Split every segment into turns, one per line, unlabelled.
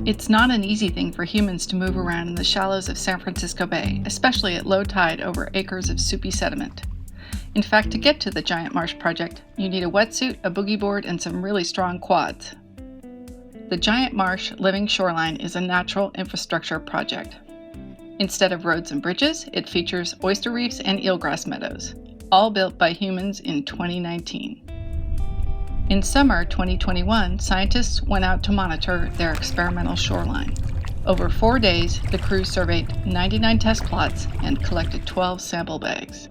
It's not an easy thing for humans to move around in the shallows of San Francisco Bay, especially at low tide over acres of soupy sediment. In fact, to get to the Giant Marsh project, you need a wetsuit, a boogie board, and some really strong quads. The Giant Marsh Living Shoreline is a natural infrastructure project. Instead of roads and bridges, it features oyster reefs and eelgrass meadows, all built by humans in 2019. In summer 2021, scientists went out to monitor their experimental shoreline. Over 4 days, the crew surveyed 99 test plots and collected 12 sample bags.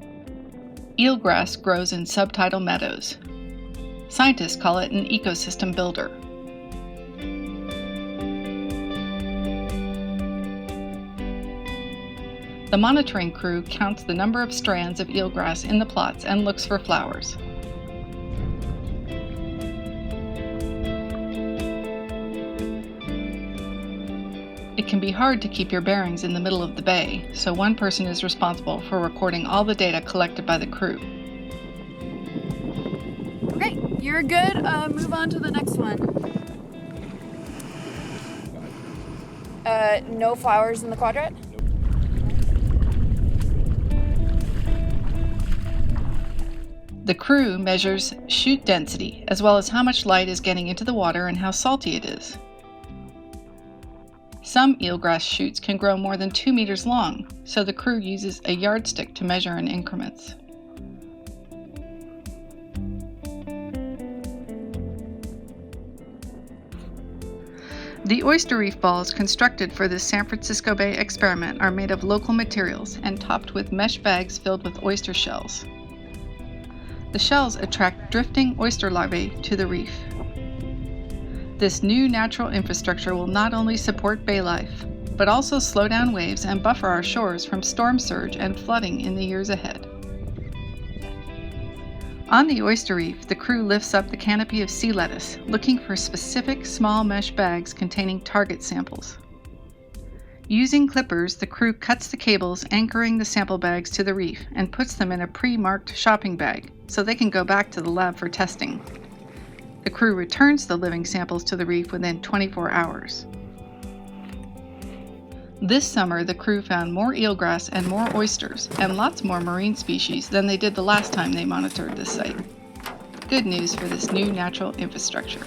Eelgrass grows in subtidal meadows. Scientists call it an ecosystem builder. The monitoring crew counts the number of strands of eelgrass in the plots and looks for flowers. It can be hard to keep your bearings in the middle of the bay, so one person is responsible for recording all the data collected by the crew.
Okay, you're good. Move on to the next one. No flowers in the quadrant?
The crew measures chute density, as well as how much light is getting into the water and how salty it is. Some eelgrass shoots can grow more than 2 meters long, so the crew uses a yardstick to measure in increments. The oyster reef balls constructed for this San Francisco Bay experiment are made of local materials and topped with mesh bags filled with oyster shells. The shells attract drifting oyster larvae to the reef. This new natural infrastructure will not only support bay life, but also slow down waves and buffer our shores from storm surge and flooding in the years ahead. On the oyster reef, the crew lifts up the canopy of sea lettuce, looking for specific small mesh bags containing target samples. Using clippers, the crew cuts the cables anchoring the sample bags to the reef and puts them in a pre-marked shopping bag so they can go back to the lab for testing. The crew returns the living samples to the reef within 24 hours. This summer, the crew found more eelgrass and more oysters, and lots more marine species than they did the last time they monitored this site. Good news for this new natural infrastructure.